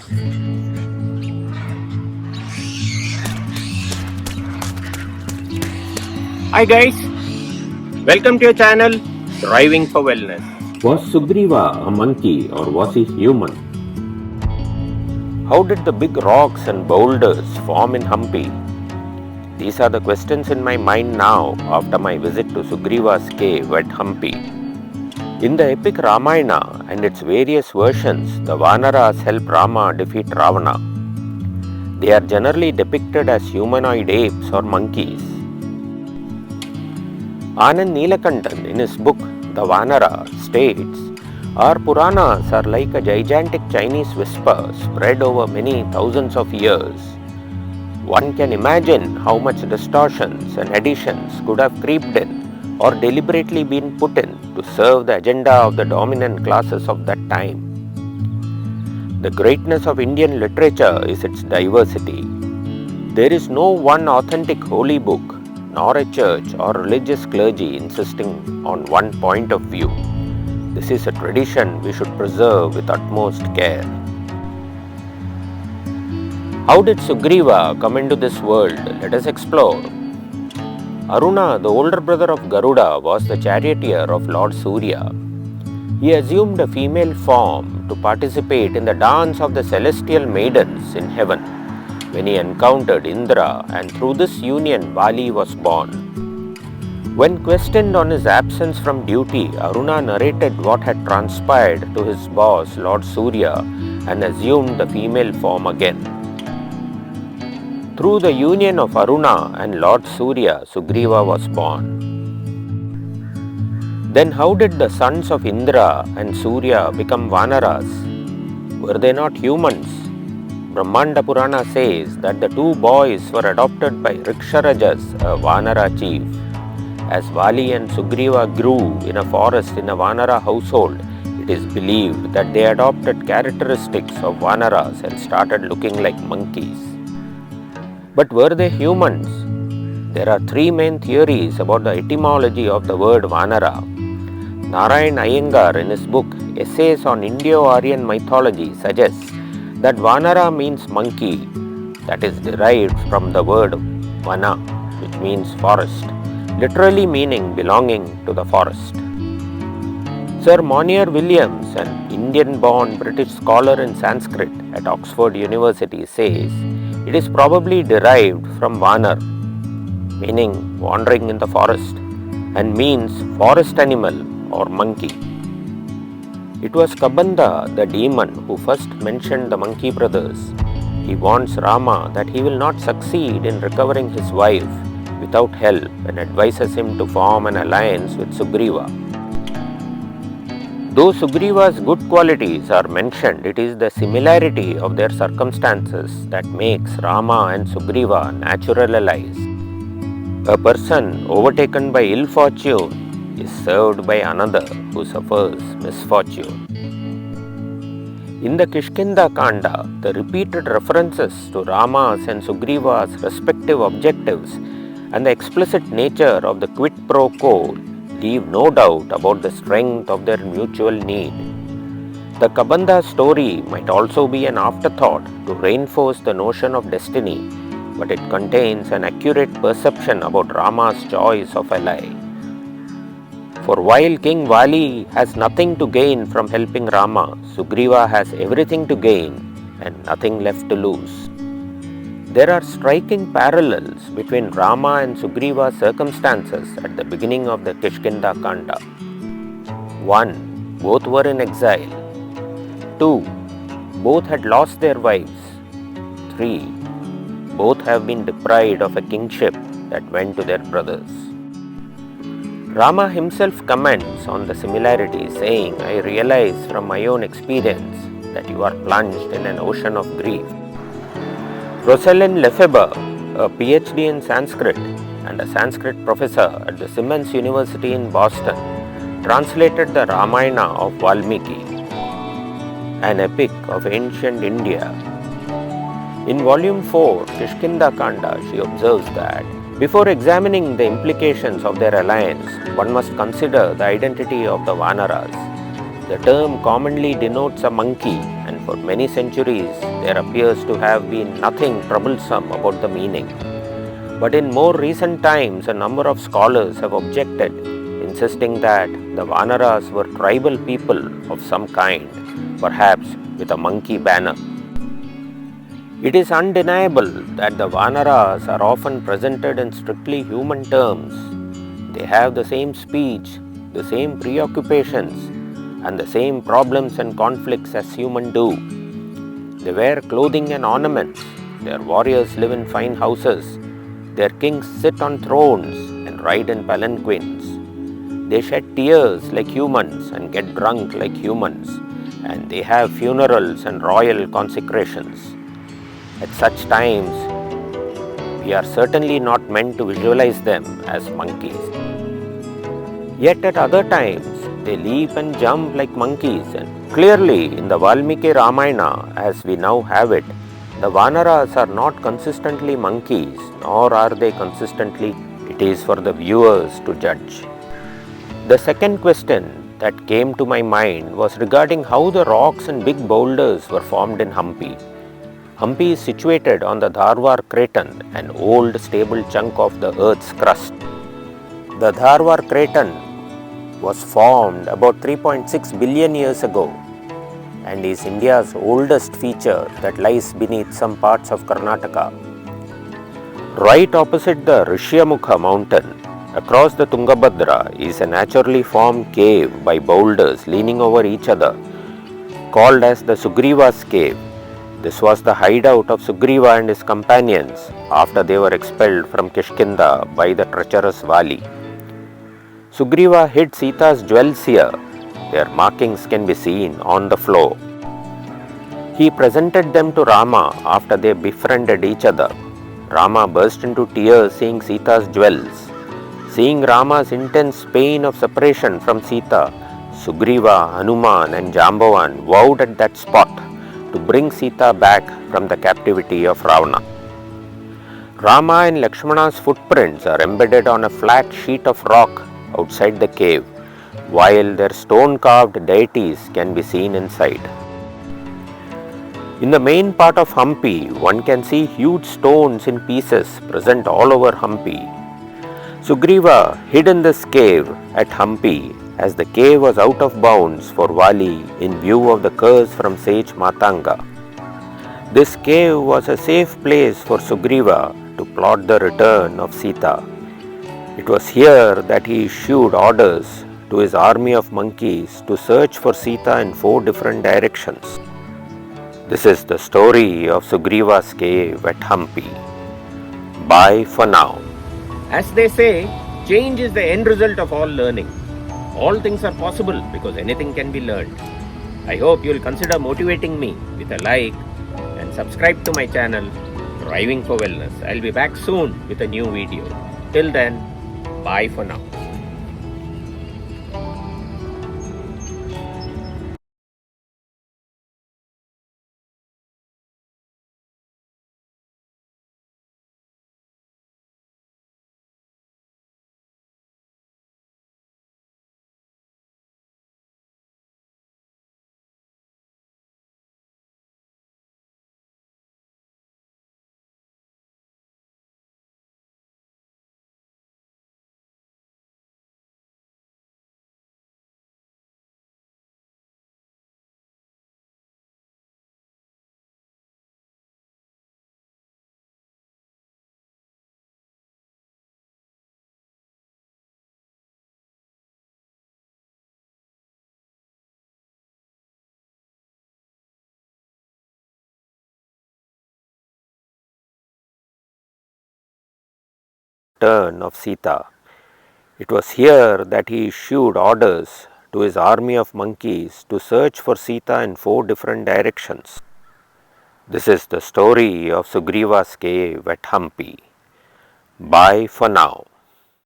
Hi guys, welcome to your channel Driving for Wellness. Was Sugriva a monkey or was he human? How did the big rocks and boulders form in Hampi? These are the questions in my mind now after my visit to Sugriva's cave at Hampi. In the epic Ramayana and its various versions, the Vanaras help Rama defeat Ravana. They are generally depicted as humanoid apes or monkeys. Anand Neelakantan, in his book The Vanara, states, our Puranas are like a gigantic Chinese whisper spread over many thousands of years. One can imagine how much distortions and additions could have creeped in or deliberately been put in to serve the agenda of the dominant classes of that time. The greatness of Indian literature is its diversity. There is no one authentic holy book, nor a church or religious clergy insisting on one point of view. This is a tradition we should preserve with utmost care. How did Sugriva come into this world? Let us explore. Aruna, the older brother of Garuda, was the charioteer of Lord Surya. He assumed a female form to participate in the dance of the celestial maidens in heaven when he encountered Indra, and through this union Vali was born. When questioned on his absence from duty, Aruna narrated what had transpired to his boss Lord Surya and assumed the female form again. Through the union of Aruna and Lord Surya, Sugriva was born. Then how did the sons of Indra and Surya become Vanaras? Were they not humans? Brahmanda Purana says that the two boys were adopted by Riksharajas, a Vanara chief. As Vali and Sugriva grew in a forest in a Vanara household, it is believed that they adopted characteristics of Vanaras and started looking like monkeys. But were they humans? There are three main theories about the etymology of the word Vanara. Narayan Iyengar, in his book Essays on Indo-Aryan Mythology, suggests that Vanara means monkey, that is derived from the word Vana, which means forest, literally meaning belonging to the forest. Sir Monier Williams, an Indian-born British scholar in Sanskrit at Oxford University, says it is probably derived from Vanar, meaning wandering in the forest, and means forest animal or monkey. It was Kabanda, the demon, who first mentioned the monkey brothers. He warns Rama that he will not succeed in recovering his wife without help and advises him to form an alliance with Sugriva. Though Sugriva's good qualities are mentioned, it is the similarity of their circumstances that makes Rama and Sugriva natural allies. A person overtaken by ill fortune is served by another who suffers misfortune. In the Kishkinda Kanda, the repeated references to Rama's and Sugriva's respective objectives and the explicit nature of the quid pro quo leave no doubt about the strength of their mutual need. The Kabanda story might also be an afterthought to reinforce the notion of destiny, but it contains an accurate perception about Rama's choice of ally. For while King Vali has nothing to gain from helping Rama, Sugriva has everything to gain and nothing left to lose. There are striking parallels between Rama and Sugriva's circumstances at the beginning of the Kishkinda Kanda. 1. Both were in exile. 2. Both had lost their wives. 3. Both have been deprived of a kingship that went to their brothers. Rama himself comments on the similarity, saying, I realize from my own experience that you are plunged in an ocean of grief. Rosalind Lefebvre, a PhD in Sanskrit and a Sanskrit professor at the Simmons University in Boston, translated the Ramayana of Valmiki, an epic of ancient India. In volume 4, Kishkinda Kanda, she observes that before examining the implications of their alliance, one must consider the identity of the Vanaras. The term commonly denotes a monkey and For many centuries, there appears to have been nothing troublesome about the meaning. But in more recent times, a number of scholars have objected, insisting that the Vanaras were tribal people of some kind, perhaps with a monkey banner. It is undeniable that the Vanaras are often presented in strictly human terms. They have the same speech, the same preoccupations, and the same problems and conflicts as humans do. They wear clothing and ornaments, their warriors live in fine houses, their kings sit on thrones and ride in palanquins. They shed tears like humans and get drunk like humans, and they have funerals and royal consecrations. At such times, we are certainly not meant to visualize them as monkeys. Yet at other times, they leap and jump like monkeys. And clearly, in the Valmiki Ramayana, as we now have it, the Vanaras are not consistently monkeys, nor are they consistently. It is for the viewers to judge. The second question that came to my mind was regarding how the rocks and big boulders were formed in Hampi. Hampi is situated on the Dharwar Craton, an old stable chunk of the earth's crust. The Dharwar Craton was formed about 3.6 billion years ago and is India's oldest feature that lies beneath some parts of Karnataka. Right opposite the Rishyamukha mountain, across the Tungabhadra, is a naturally formed cave by boulders leaning over each other, called as the Sugriva's cave. This was the hideout of Sugriva and his companions after they were expelled from Kishkinda by the treacherous Vali. Sugriva hid Sita's jewels here. Their markings can be seen on the floor. He presented them to Rama after they befriended each other. Rama burst into tears seeing Sita's jewels. Seeing Rama's intense pain of separation from Sita, Sugriva, Hanuman and Jambavan vowed at that spot to bring Sita back from the captivity of Ravana. Rama and Lakshmana's footprints are embedded on a flat sheet of rock outside the cave, while their stone-carved deities can be seen inside. In the main part of Hampi, one can see huge stones in pieces present all over Hampi. Sugriva hid in this cave at Hampi as the cave was out of bounds for Vali in view of the curse from sage Matanga. This cave was a safe place for Sugriva to plot the return of Sita. It was here that he issued orders to his army of monkeys to search for Sita in 4 different directions. This is the story of Sugriva's cave at Hampi. Bye for now. As they say, change is the end result of all learning. All things are possible because anything can be learned. I hope you will consider motivating me with a like and subscribe to my channel, Driving for Wellness. I'll be back soon with a new video. Till then, bye for now. Return of Sita. It was here that he issued orders to his army of monkeys to search for Sita in 4 different directions. This is the story of Sugriva's cave at Hampi. Bye for now.